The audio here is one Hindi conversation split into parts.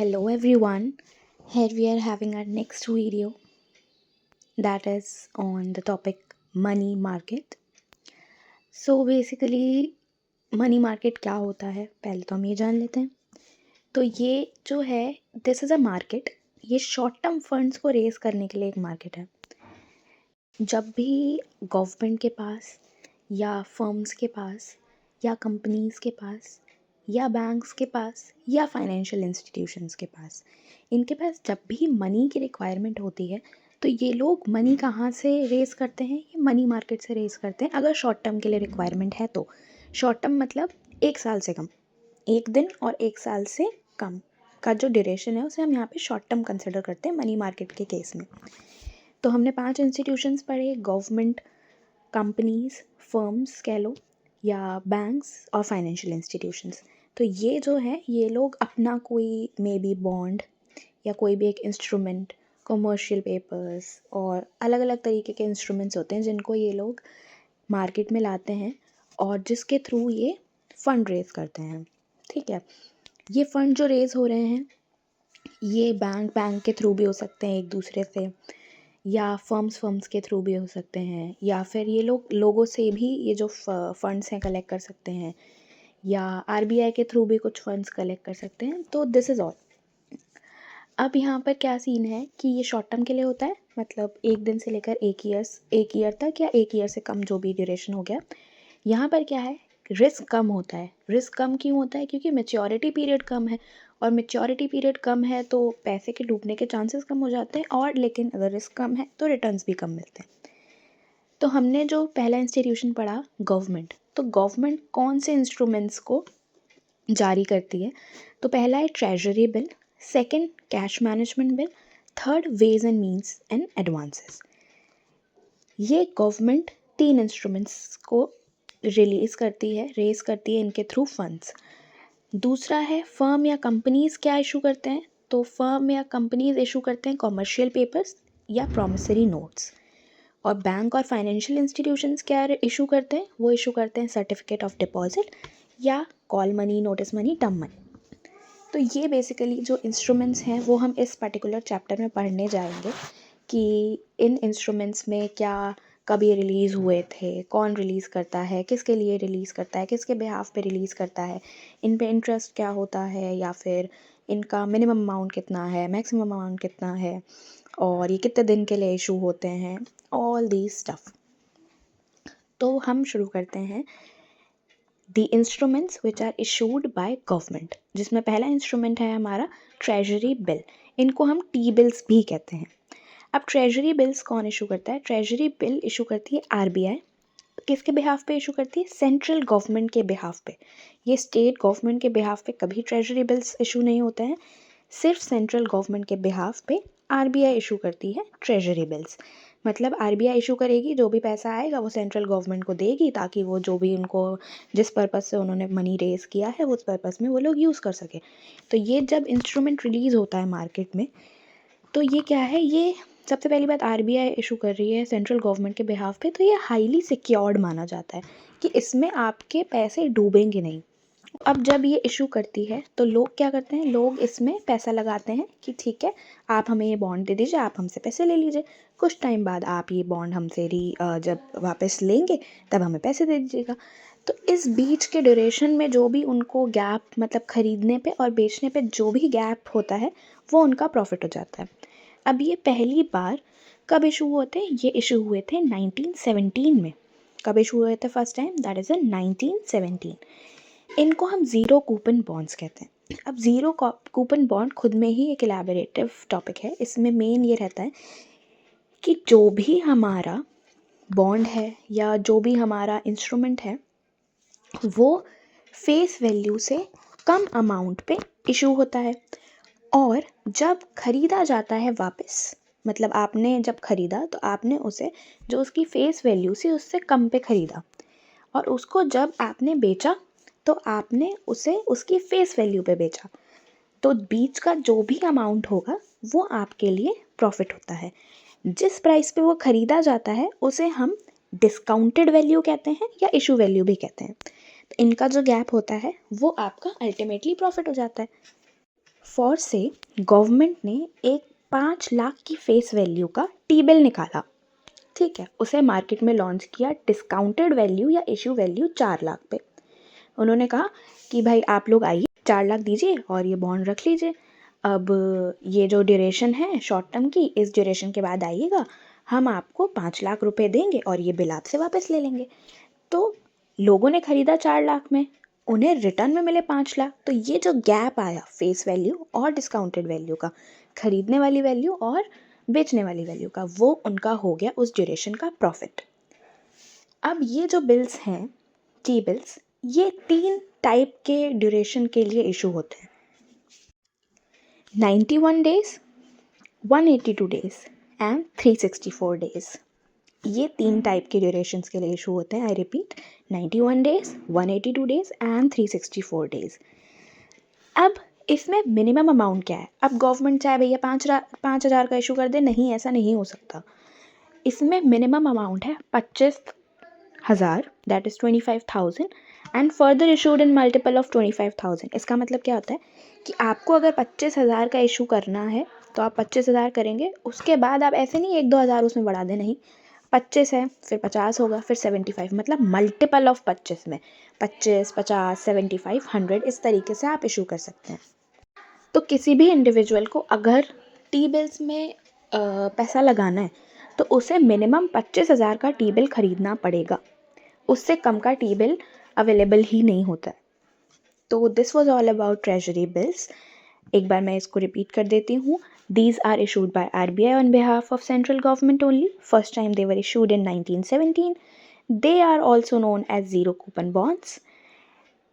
Hello everyone. Here we are having our next video that is on the topic money market. So basically money market क्या होता है पहले तो हम ये जान लेते हैं. तो ये जो है दिस इज़ अ मार्केट. ये शॉर्ट टर्म फंड्स को रेज करने के लिए एक मार्केट है. जब भी गवर्नमेंट के पास या फर्म्स के पास या कंपनीज के पास या बैंक्स के पास या फाइनेंशियल इंस्टीट्यूशंस के पास इनके पास जब भी मनी की रिक्वायरमेंट होती है तो ये लोग मनी कहाँ से रेज़ करते हैं. ये मनी मार्केट से रेज़ करते हैं अगर शॉर्ट टर्म के लिए रिक्वायरमेंट है तो. शॉर्ट टर्म मतलब 1 साल से कम, 1 दिन और 1 साल से कम का जो ड्यूरेशन है उसे हम यहाँ पे शॉर्ट टर्म कंसिडर करते हैं मनी मार्केट के केस में. तो हमने 5 इंस्टीट्यूशंस पढ़े. गवर्नमेंट, कंपनीज, फर्म्स कह लो या बैंक्स और फाइनेंशियल इंस्टीट्यूशंस. तो ये जो है ये लोग अपना कोई मे बी बॉन्ड या कोई भी एक इंस्ट्रूमेंट, कमर्शियल पेपर्स और अलग अलग तरीके के इंस्ट्रूमेंट्स होते हैं जिनको ये लोग मार्केट में लाते हैं और जिसके थ्रू ये फ़ंड रेज़ करते हैं. ठीक है. ये फ़ंड जो रेज़ हो रहे हैं ये बैंक के थ्रू भी हो सकते हैं एक दूसरे से, या फर्म्स के थ्रू भी हो सकते हैं, या फिर ये लोग लोगों से भी ये जो फंड्स हैं कलेक्ट कर सकते हैं, या आरबीआई के थ्रू भी कुछ फंड्स कलेक्ट कर सकते हैं. तो दिस इज़ ऑल. अब यहाँ पर क्या सीन है कि ये शॉर्ट टर्म के लिए होता है, मतलब 1 दिन से लेकर 1 ईयर तक या 1 ईयर से कम जो भी ड्यूरेशन हो गया. यहाँ पर क्या है, रिस्क कम होता है. रिस्क कम क्यों होता है? क्योंकि मैच्योरिटी पीरियड कम है, और मैच्योरिटी पीरियड कम है तो पैसे के डूबने के चांसेस कम हो जाते हैं, और लेकिन अगर रिस्क कम है तो रिटर्न्स भी कम मिलते हैं. तो हमने जो पहला इंस्टीट्यूशन पढ़ा गवर्नमेंट, तो गवर्नमेंट कौन से इंस्ट्रूमेंट्स को जारी करती है? तो पहला है treasury bill, second cash management bill, third ways and means and advances. ये गवर्नमेंट 3 इंस्ट्रूमेंट्स को रेज़ करती है इनके थ्रू फंड्स. दूसरा है फर्म या कंपनीज़ क्या इशू करते हैं? तो फर्म या कंपनीज़ इशू करते हैं कमर्शियल पेपर्स या प्रॉमिसरी नोट्स. और बैंक और फाइनेंशियल इंस्टीट्यूशंस क्या इशू करते हैं? वो इशू करते हैं सर्टिफिकेट ऑफ डिपॉजिट या call money, notice money, term money. तो ये बेसिकली जो इंस्ट्रूमेंट्स हैं वो हम इस पर्टिकुलर चैप्टर में पढ़ने जाएंगे कि इन इंस्ट्रूमेंट्स में क्या, कब ये रिलीज़ हुए थे, कौन रिलीज़ करता है, किसके लिए रिलीज़ करता है, किसके बिहाफ पे रिलीज़ करता है, इन पे इंटरेस्ट क्या होता है, या फिर इनका मिनिमम अमाउंट कितना है, मैक्सिमम अमाउंट कितना है, और ये कितने दिन के लिए इशू होते हैं, ऑल दीज स्टफ. तो हम शुरू करते हैं the instruments which are issued by government, जिसमें पहला इंस्ट्रूमेंट है हमारा ट्रेजरी बिल. इनको हम टी बिल्स भी कहते हैं. अब ट्रेजरी बिल्स कौन इशू करता है? ट्रेजरी बिल इशू करती है आरबीआई. किसके बिहाफ पे इशू करती है? सेंट्रल गवर्नमेंट के बिहाफ पे. ये स्टेट गवर्नमेंट के बिहाफ पे कभी ट्रेजरी बिल्स इशू नहीं होते हैं. सिर्फ सेंट्रल गवर्नमेंट के बिहाफ पे आरबीआई इशू करती है ट्रेजरी बिल्स. मतलब आरबीआई इशू करेगी, जो भी पैसा आएगा वो सेंट्रल गवर्नमेंट को देगी ताकि वो जो भी उनको जिस पर्पज़ से उन्होंने मनी रेज़ किया है उस पर्पज़ में वो लोग यूज़ कर सके. तो ये जब इंस्ट्रूमेंट रिलीज़ होता है मार्केट में तो ये क्या है, ये सबसे पहली बात आरबीआई इशू कर रही है सेंट्रल गवर्नमेंट के बिहाफ पे, तो ये हाईली सिक्योर्ड माना जाता है कि इसमें आपके पैसे डूबेंगे नहीं. अब जब ये इशू करती है तो लोग क्या करते हैं, लोग इसमें पैसा लगाते हैं कि ठीक है आप हमें ये बॉन्ड दे दीजिए, आप हमसे पैसे ले लीजिए, कुछ टाइम बाद आप ये बॉन्ड हमसे जब वापस लेंगे तब हमें पैसे दे दीजिएगा. तो इस बीच के ड्यूरेशन में जो भी उनको गैप, मतलब ख़रीदने पे और बेचने पे जो भी गैप होता है वो उनका प्रॉफिट हो जाता है. अब ये पहली बार कब इशू हुए थे? ये इशू हुए थे 1917 में. कब इशू हुए थे first time? That is in 1917. इनको हम ज़ीरो कूपन बॉन्ड्स कहते हैं. अब ज़ीरो कूपन बॉन्ड खुद में ही एक एलैबोरेटिव टॉपिक है. इसमें मेन ये रहता है कि जो भी हमारा बॉन्ड है या जो भी हमारा इंस्ट्रूमेंट है वो फेस वैल्यू से कम अमाउंट पे इशू होता है, और जब ख़रीदा जाता है वापस, मतलब आपने जब ख़रीदा तो आपने उसे जो उसकी फेस वैल्यू से उससे कम पे ख़रीदा, और उसको जब आपने बेचा तो आपने उसे उसकी फेस वैल्यू पे बेचा. तो बीच का जो भी अमाउंट होगा वो आपके लिए प्रॉफिट होता है. जिस प्राइस पे वो ख़रीदा जाता है उसे हम डिस्काउंटेड वैल्यू कहते हैं या इशू वैल्यू भी कहते हैं. तो इनका जो गैप होता है वो आपका अल्टीमेटली प्रॉफिट हो जाता है. फॉर से गवर्नमेंट ने एक 5 लाख की फेस वैल्यू का टी बिल निकाला, ठीक है, उसे मार्केट में लॉन्च किया डिस्काउंटेड वैल्यू या इशू वैल्यू 4 लाख पे। उन्होंने कहा कि भाई आप लोग आइए 4 लाख दीजिए और ये बॉन्ड रख लीजिए, अब ये जो ड्यूरेशन है शॉर्ट टर्म की, इस ड्यूरेशन के बाद आइएगा, हम आपको 5 लाख रुपए देंगे और ये बिल आपसे वापस ले लेंगे। तो लोगों ने खरीदा 4 लाख में, उन्हें रिटर्न में मिले 5 लाख। तो ये जो गैप आया फेस वैल्यू और डिस्काउंटेड वैल्यू का, खरीदने वाली वैल्यू और बेचने वाली वैल्यू का, वो उनका हो गया उस ड्यूरेशन का प्रॉफिट। अब ये जो बिल्स हैं टी बिल्स, ये 3 टाइप के ड्यूरेशन के लिए इशू होते हैं, 91 डेज, 182 डेज एंड 364 डेज। ये 3 टाइप के ड्यूरेशंस के लिए इशू होते हैं। I repeat, 91 days, 182 days and 364 days. अब इसमें मिनिमम अमाउंट क्या है? अब गवर्नमेंट चाहे भैया 5,000 का इशू कर दे, नहीं, ऐसा नहीं हो सकता। इसमें मिनिमम अमाउंट है 25,000, that is 25,000 and further issued in multiple of 25,000। इसका मतलब क्या होता है कि आपको अगर 25,000 का इशू करना है तो आप 25,000 करेंगे, उसके बाद आप ऐसे नहीं 1-2 हज़ार उसमें बढ़ा दें, नहीं, 25 है फिर 50 होगा फिर 75, मतलब मल्टीपल ऑफ 25 में 25, 50, 75, 100, इस तरीके से आप इशू कर सकते हैं। तो किसी भी इंडिविजुअल को अगर टी बिल्स में पैसा लगाना है तो उसे मिनिमम 25,000 का टी बिल खरीदना पड़ेगा, उससे कम का टी बिल अवेलेबल ही नहीं होता है। तो this was all about treasury bills. एक बार मैं इसको रिपीट कर देती हूँ। These are issued by RBI on behalf of central government only. First time they were issued in 1917. They are also known as zero coupon bonds.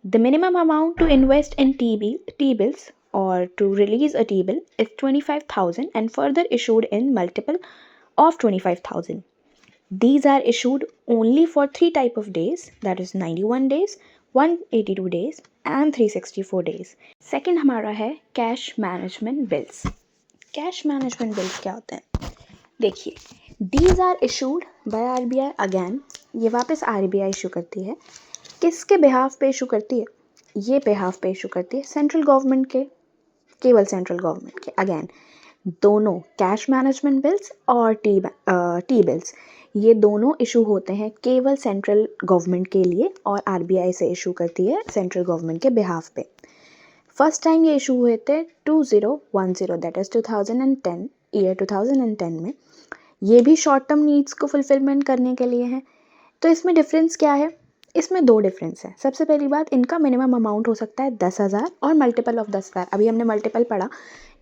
The minimum amount to invest in T-bills or to release a T-bill is 25,000 and further issued in multiple of 25,000. These are issued only for 3 type of days, that is 91 days, 182 days and 364 days. Second हमारा है cash management bills. Cash management bills क्या होते हैं? देखिए, these are issued by RBI again, ये वापस आरबीआई इशू करती है। किसके बिहाफ पे इशू करती है? ये बिहाफ पे इशू करती है सेंट्रल गवर्नमेंट के, केवल सेंट्रल गवर्नमेंट के। अगैन दोनों कैश मैनेजमेंट बिल्स और टी बिल्स, ये दोनों इशू होते हैं केवल सेंट्रल गवर्नमेंट के लिए और आरबीआई से इशू करती है सेंट्रल गवर्नमेंट के बिहाफ पे। फर्स्ट टाइम ये इशू हुए थे 2010, दैट इज़ 2010, ईयर 2010 में। ये भी शॉर्ट टर्म नीड्स को फुलफिलमेंट करने के लिए है। तो इसमें डिफरेंस क्या है? इसमें 2 डिफरेंस है। सबसे पहली बात, इनका मिनिमम अमाउंट हो सकता है 10,000 और मल्टीपल ऑफ 10,000। अभी हमने मल्टीपल पढ़ा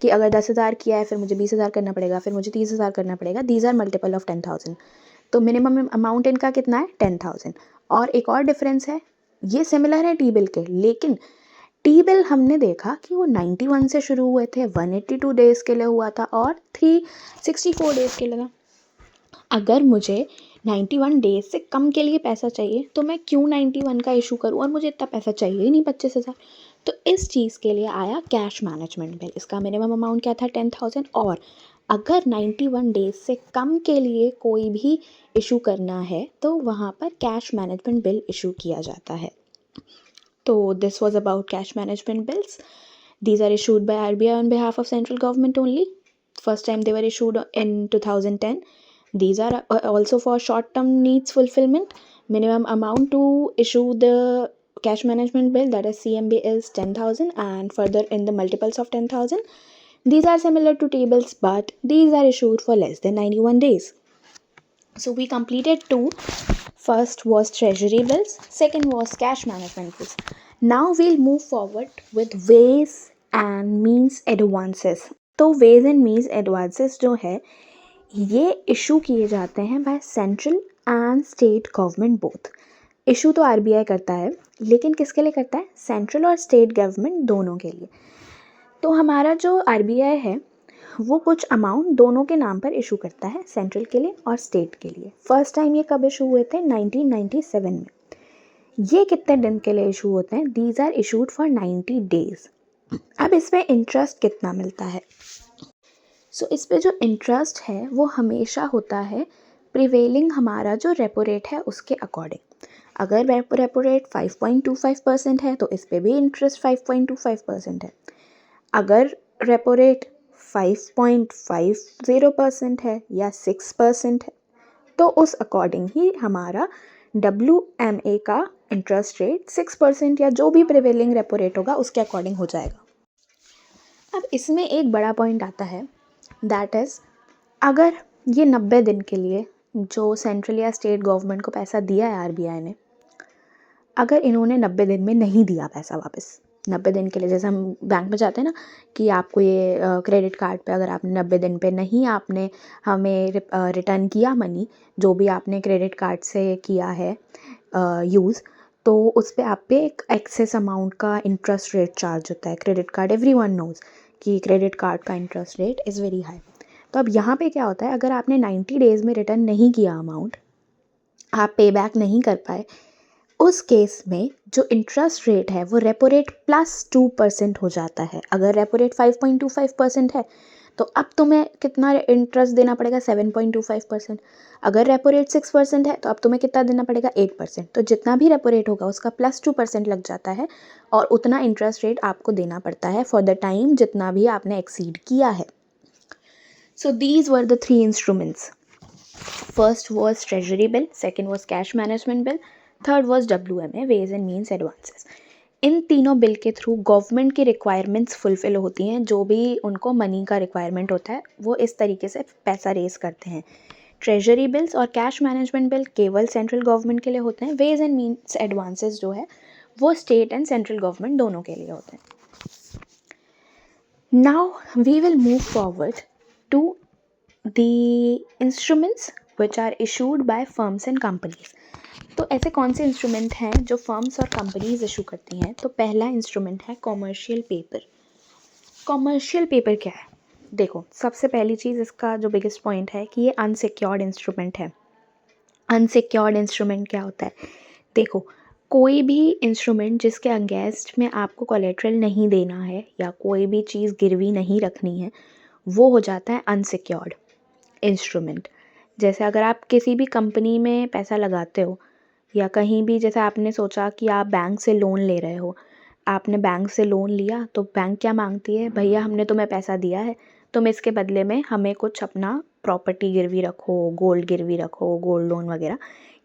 कि अगर 10,000 किया है फिर मुझे 20,000 करना पड़ेगा, फिर मुझे 30,000 करना पड़ेगा। These are multiple of 10,000। तो मिनिमम अमाउंट इनका कितना है? 10,000। और एक और डिफरेंस है, ये सिमिलर है टी बिल के, लेकिन टी बिल हमने देखा कि वो 91 से शुरू हुए थे, 182 डेज़ के लिए हुआ था और 364 डेज़ के लिए था। अगर मुझे 91 डेज से कम के लिए पैसा चाहिए तो मैं क्यों 91 का इशू करूँ, और मुझे इतना पैसा चाहिए ही नहीं 25,000। तो इस चीज़ के लिए आया कैश मैनेजमेंट बिल। इसका मिनिमम अमाउंट क्या था? 10,000। और अगर 91 डेज से कम के लिए कोई भी इशू करना है तो वहाँ पर कैश मैनेजमेंट बिल इशू किया जाता है। So this was about cash management bills. These are issued by RBI on behalf of central government only. First time they were issued in 2010. These are also for short term needs fulfillment. Minimum amount to issue the cash management bill, that is CMB, is 10,000 and further in the multiples of 10,000. These are similar to T-bills, but these are issued for less than 91 days. So we completed 2. First was treasury bills, second was cash management bills. Now we'll move forward with ways and means advances. तो ways and means advances जो है ये इशू किए जाते हैं by central and state government both. Issue तो आरबीआई करता है, लेकिन किसके लिए करता है? सेंट्रल और स्टेट गवर्नमेंट दोनों के लिए। तो हमारा जो आरबीआई है वो कुछ अमाउंट दोनों के नाम पर इशू करता है, सेंट्रल के लिए और स्टेट के लिए। फर्स्ट टाइम ये कब इशू हुए थे? 1997 में। ये कितने दिन के लिए इशू होते हैं? These are issued for 90 days. अब इसमें इंटरेस्ट कितना मिलता है? सो इस पे जो इंटरेस्ट है वो हमेशा होता है प्रिवेलिंग हमारा जो रेपो रेट है उसके अकॉर्डिंग। अगर रेपो रेट 5.25% है तो इस पर भी इंटरेस्ट 5.25% है। अगर रेपो रेट 5.50% है या 6% है तो उस अकॉर्डिंग ही हमारा WMA का इंटरेस्ट रेट 6% या जो भी प्रिवेलिंग रेपो रेट होगा उसके अकॉर्डिंग हो जाएगा। अब इसमें एक बड़ा पॉइंट आता है, दैट इज़ अगर ये 90 दिन के लिए जो सेंट्रल या स्टेट गवर्नमेंट को पैसा दिया है RBI ने, अगर इन्होंने 90 दिन में नहीं दिया पैसा वापस, 90 दिन के लिए जैसे हम बैंक में जाते हैं ना कि आपको ये क्रेडिट कार्ड पे अगर आपने 90 दिन पे नहीं आपने हमें रिटर्न किया मनी जो भी आपने क्रेडिट कार्ड से किया है यूज़, तो उस पे आप पे एक एक्सेस अमाउंट का इंटरेस्ट रेट चार्ज होता है। क्रेडिट कार्ड एवरीवन नोज़ कि क्रेडिट कार्ड का interest rate is very high. तो अब यहाँ पे क्या होता है, अगर आपने 90 डेज़ में रिटर्न नहीं किया अमाउंट, आप पे बैक नहीं कर पाए, उस केस में जो इंटरेस्ट रेट है वो रेपो रेट +2% हो जाता है। अगर रेपो रेट 5.25% है तो अब तुम्हें कितना इंटरेस्ट देना पड़ेगा, 7.25%। अगर रेपो रेट 6% है तो अब तुम्हें कितना देना पड़ेगा, 8%। तो जितना भी रेपो रेट होगा उसका +2% लग जाता है और उतना इंटरेस्ट रेट आपको देना पड़ता है फॉर द टाइम जितना भी आपने एक्सीड किया है। So these were the 3 instruments. First was treasury bill, second was cash management bill, third was WMA ways and means advances. इन तीनों बिल के थ्रू गवर्नमेंट की रिक्वायरमेंट्स फुलफ़िल होती हैं, जो भी उनको मनी का रिक्वायरमेंट होता है वो इस तरीके से पैसा रेज़ करते हैं। ट्रेजरी बिल्स और कैश मैनेजमेंट बिल केवल सेंट्रल गवर्नमेंट के लिए होते हैं। वेज एंड मीन्स एडवांसेस जो है वो स्टेट एंड सेंट्रल गवर्नमेंट दोनों के लिए होते हैं। Now we will move forward to the instruments which are issued by firms and companies. तो ऐसे कौन से इंस्ट्रूमेंट हैं जो फर्म्स और कंपनीज इशू करती हैं? तो पहला इंस्ट्रूमेंट है कॉमर्शियल पेपर। कॉमर्शियल पेपर क्या है? देखो, सबसे पहली चीज़ इसका जो बिगेस्ट पॉइंट है कि ये अनसिक्योर्ड इंस्ट्रूमेंट है। अनसिक्योर्ड इंस्ट्रूमेंट क्या होता है? देखो, कोई भी इंस्ट्रूमेंट जिसके अगेंस्ट में आपको कोलेट्रल नहीं देना है या कोई भी चीज़ गिरवी नहीं रखनी है वो हो जाता है अनसिक्योर्ड इंस्ट्रूमेंट। जैसे अगर आप किसी भी कंपनी में पैसा लगाते हो या कहीं भी, जैसे आपने सोचा कि आप बैंक से लोन ले रहे हो, आपने बैंक से लोन लिया तो बैंक क्या मांगती है, भैया हमने तुम्हें पैसा दिया है, तुम इसके बदले में हमें कुछ अपना प्रॉपर्टी गिरवी रखो, गोल्ड गिरवी रखो, गोल्ड लोन वगैरह,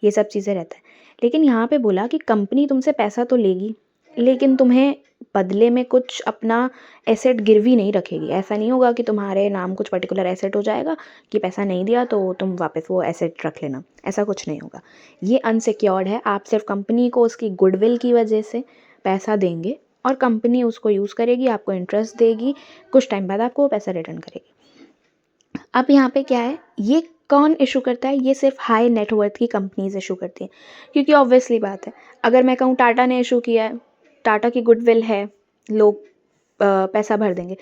ये सब चीज़ें रहता है। लेकिन यहाँ पे बोला कि कंपनी तुमसे पैसा तो लेगी लेकिन तुम्हें बदले में कुछ अपना एसेट गिरवी नहीं रखेगी। ऐसा नहीं होगा कि तुम्हारे नाम कुछ पर्टिकुलर एसेट हो जाएगा कि पैसा नहीं दिया तो तुम वापस वो एसेट रख लेना, ऐसा कुछ नहीं होगा। ये अनसिक्योर्ड है। आप सिर्फ कंपनी को उसकी गुडविल की वजह से पैसा देंगे और कंपनी उसको यूज़ करेगी, आपको इंटरेस्ट देगी, कुछ टाइम बाद आपको वो पैसा रिटर्न करेगी। अब यहाँ पे क्या है, ये कौन इशू करता है? ये सिर्फ हाई नेटवर्थ की कंपनीज इशू करती हैं, क्योंकि ऑब्वियसली बात है, अगर मैं कहूँ टाटा ने इशू किया है, टाटा की गुडविल है, लोग पैसा भर देंगे।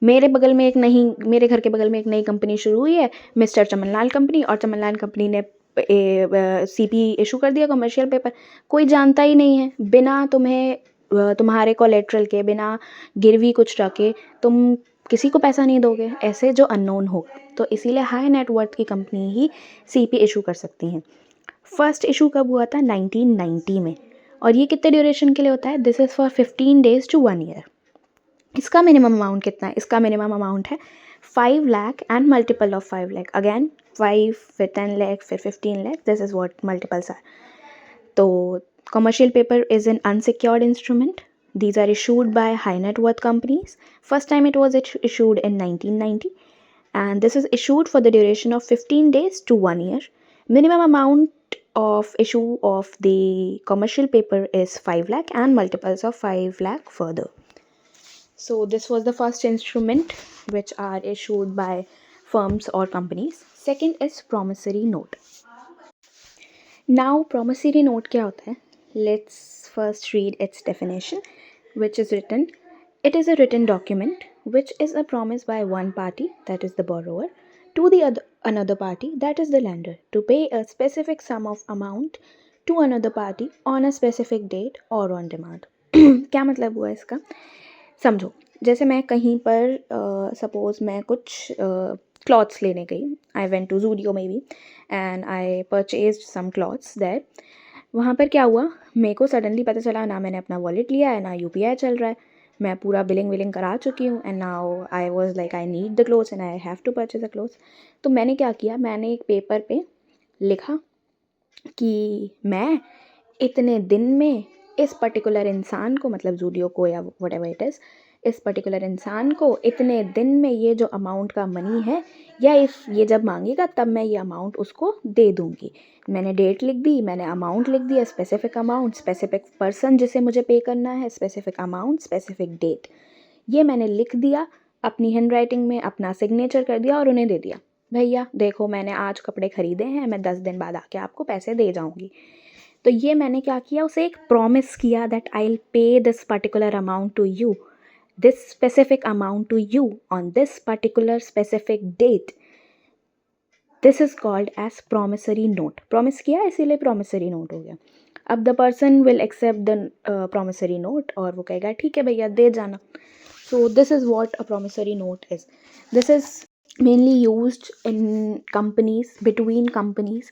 मेरे घर के बगल में एक नई कंपनी शुरू हुई है, मिस्टर चमनलाल कंपनी, और चमनलाल कंपनी ने CP इशू कर दिया, कमर्शियल पेपर। कोई जानता ही नहीं है, बिना तुम्हारे कोलेट्रल के, बिना गिरवी कुछ रखे तुम किसी को पैसा नहीं दोगे, ऐसे जो अननोन होगा। तो इसीलिए हाई नेटवर्थ की कंपनी ही CP इशू कर सकती हैं। फर्स्ट इशू कब हुआ था? 1990 में। और ये कितने ड्यूरेशन के लिए होता है? This is for 15 days to 1 year। इसका मिनिमम अमाउंट कितना है? इसका मिनिमम अमाउंट है 5 lakh and multiple of 5 lakh. Again 5, फिर 10 लाख, फिर 15 lakh, this is what multiples are. तो commercial paper is an unsecured instrument. These are issued by high net worth companies. First time it was issued in 1990, and this is issued for the duration of 15 days to 1 year. Minimum amount of issue of the commercial paper is 5 lakh and multiples of 5 lakh further. So this was the first instrument which are issued by firms or companies. Second is promissory note. Now promissory note क्या होता है? Let's first read its definition, which is written. It is a written document which is a promise by one party, that is the borrower, to the another party, that is the lender, to pay a specific sum of amount to another party on a specific date or on demand. क्या मतलब हुआ इसका? समझो, जैसे मैं कहीं पर सपोज़ मैं कुछ क्लॉथ्स लेने गई, I went to Zudio maybe and I purchased some clothes there. वहाँ पर क्या हुआ, मेरे को सडनली पता चला, ना मैंने अपना वॉलेट लिया है, ना UPI चल रहा है। मैं पूरा बिलिंग विलिंग करा चुकी हूँ and now I was like I need the clothes and I have to purchase a clothes. तो मैंने क्या किया, मैंने एक पेपर पे लिखा कि मैं इतने दिन में इस पर्टिकुलर इंसान को, मतलब जूडियो को या व्हाटएवर इट इज़, इस पर्टिकुलर इंसान को इतने दिन में ये जो अमाउंट का मनी है, या इफ़ ये जब मांगेगा तब मैं ये अमाउंट उसको दे दूँगी। मैंने डेट लिख दी, मैंने अमाउंट लिख दिया, स्पेसिफिक अमाउंट, स्पेसिफिक पर्सन जिसे मुझे पे करना है, स्पेसिफिक अमाउंट, स्पेसिफिक डेट। ये मैंने लिख दिया अपनी हैंड राइटिंग में, अपना सिग्नेचर कर दिया और उन्हें दे दिया, भैया देखो मैंने आज कपड़े खरीदे हैं, मैं 10 दिन बाद आके आपको पैसे दे जाऊँगी। तो ये मैंने क्या किया, उसे एक प्रॉमिस किया that I will pay this particular amount to you, this specific amount to you on this particular specific date. This is called as promissory note. Promise किया इसीलिए प्रॉमिसरी नोट हो गया। अब the person will accept the promissory note और वो कहेगा ठीक है भैया दे जाना। So this is what a promissory note is. This is mainly used in companies, between companies,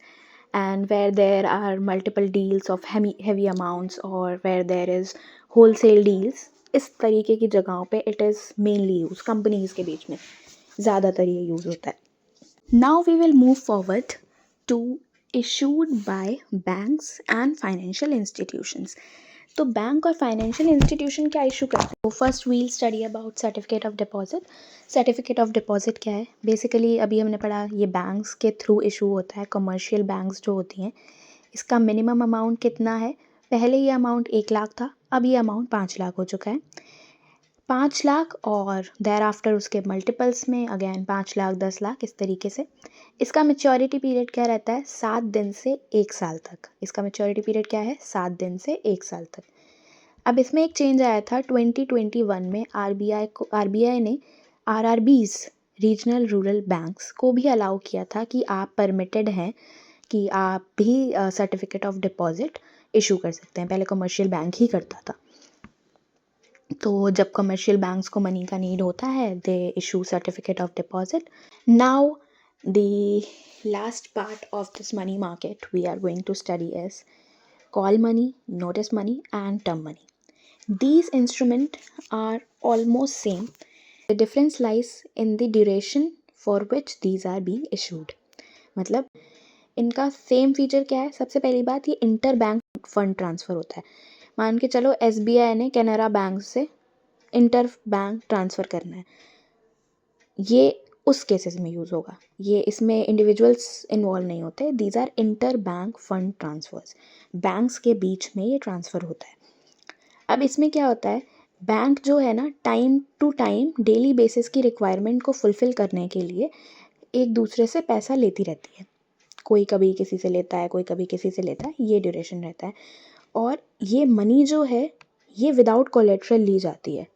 and where there are multiple deals of heavy amounts or where there is wholesale deals। इस तरीके की जगहों पे it is mainly used, companies के बीच में ज़्यादातर ये यूज़ होता है। Now we will move forward to issued by banks and financial institutions। तो बैंक और फाइनेंशियल इंस्टीट्यूशन क्या इशू करते हैं? तो first we'll study about certificate of deposit. Certificate of deposit क्या है? बेसिकली अभी हमने पढ़ा ये बैंक्स के थ्रू इशू होता है। कमर्शियल बैंक्स जो होती हैं, इसका मिनिमम अमाउंट कितना है? पहले ये अमाउंट 1 लाख था, अब ये अमाउंट 5 लाख हो चुका है। 5 लाख और देर आफ्टर उसके मल्टीपल्स में अगेन 5 लाख, 10 लाख, इस तरीके से। इसका मेच्योरिटी पीरियड क्या रहता है? 7 दिन से 1 साल तक। इसका मेच्योरिटी पीरियड क्या है? 7 दिन से 1 साल तक। अब इसमें एक चेंज आया था 2021 में। आरबीआई ने आरआरबीज, रीजनल रूरल बैंक्स को भी अलाउ किया था कि आप परमिटेड हैं कि आप भी सर्टिफिकेट ऑफ डिपॉजिट इशू कर सकते हैं। पहले कमर्शियल बैंक ही करता था। तो जब कमर्शियल बैंक्स को मनी का नीड होता है, they issue certificate of deposit. Now the last part of this money market we are going to study is call money, notice money and term money. These instruments are almost same. The difference lies in the duration for which these are being issued। मतलब इनका सेम फीचर क्या है? सबसे पहली बात, ये इंटर बैंक फंड ट्रांसफ़र होता है। मान के चलो एसबीआई ने कैनरा बैंक से इंटर बैंक ट्रांसफ़र करना है, ये उस केसेस में यूज़ होगा। ये इसमें इंडिविजुअल्स इन्वॉल्व नहीं होते। These are inter bank fund transfers. Banks के बीच में ये ट्रांसफ़र होता है। अब इसमें क्या होता है, बैंक जो है ना, time to time daily basis की रिक्वायरमेंट को फुलफ़िल करने के लिए एक दूसरे से पैसा लेती रहती है। कोई कभी किसी से लेता है, कोई कभी किसी से लेता है, ये ड्यूरेशन रहता है। और ये मनी जो है ये विदाउट कोलेट्रल ली जाती है,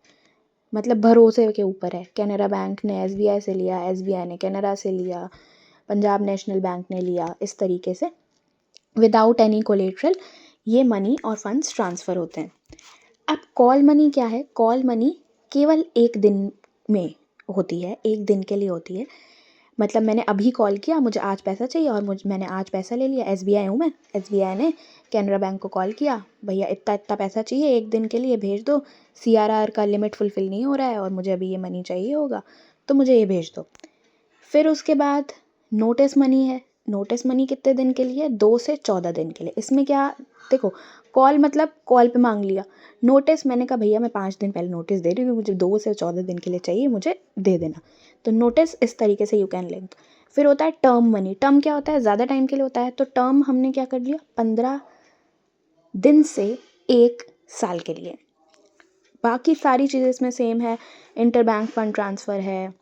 मतलब भरोसे के ऊपर है। कैनरा बैंक ने एसबीआई से लिया, एसबीआई ने कैनरा से लिया, पंजाब नेशनल बैंक ने लिया, इस तरीके से विदाउट एनी कोलेट्रल ये मनी और फंड्स ट्रांसफ़र होते हैं। अब कॉल मनी क्या है? कॉल मनी केवल एक दिन में होती है, एक दिन के लिए होती है। मतलब मैंने अभी कॉल किया, मुझे आज पैसा चाहिए और मैंने आज पैसा ले लिया। एसबीआई हूँ मैं, एसबीआई ने कैनरा बैंक को कॉल किया, भैया इतना इतना पैसा चाहिए एक दिन के लिए, भेज दो। सीआरआर का लिमिट फुलफ़िल नहीं हो रहा है और मुझे अभी ये मनी चाहिए होगा, तो मुझे ये भेज दो। फिर उसके बाद नोटिस मनी है। नोटिस मनी कितने दिन के लिए? 2 से 14 दिन के लिए। इसमें क्या, देखो कॉल मतलब कॉल पे मांग लिया। नोटिस मैंने कहा भैया मैं 5 दिन पहले नोटिस दे रही हूँ, मुझे 2 से 14 दिन के लिए चाहिए, मुझे दे देना। तो नोटिस इस तरीके से यू कैन लिंक। फिर होता है टर्म मनी। टर्म क्या होता है? ज़्यादा टाइम के लिए होता है। तो टर्म हमने क्या कर लिया, 15 दिन से 1 साल के लिए। बाकी सारी चीज़ें इसमें सेम है। इंटर बैंक फंड ट्रांसफ़र है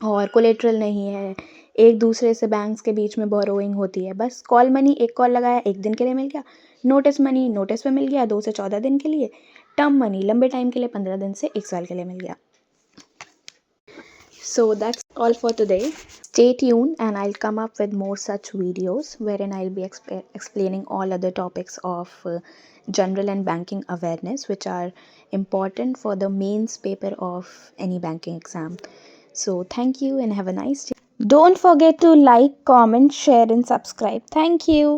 और कोलेट्रल नहीं है, एक दूसरे से बैंक्स के बीच में बोरोइंग होती है। बस कॉल मनी, एक कॉल लगाया, एक दिन के लिए मिल गया। नोटिस मनी नोटिस पे मिल गया 2 से 14 दिन के लिए। टर्म मनी लंबे टाइम के लिए 15 दिन से 1 साल के लिए मिल गया। So that's all for today. Stay tuned and I'll come up with more such videos wherein I'll be explaining all other topics of general and banking awareness which are important for the mains paper of any banking exam. So thank you and have a nice day. Don't forget to like, comment, share and subscribe. Thank you.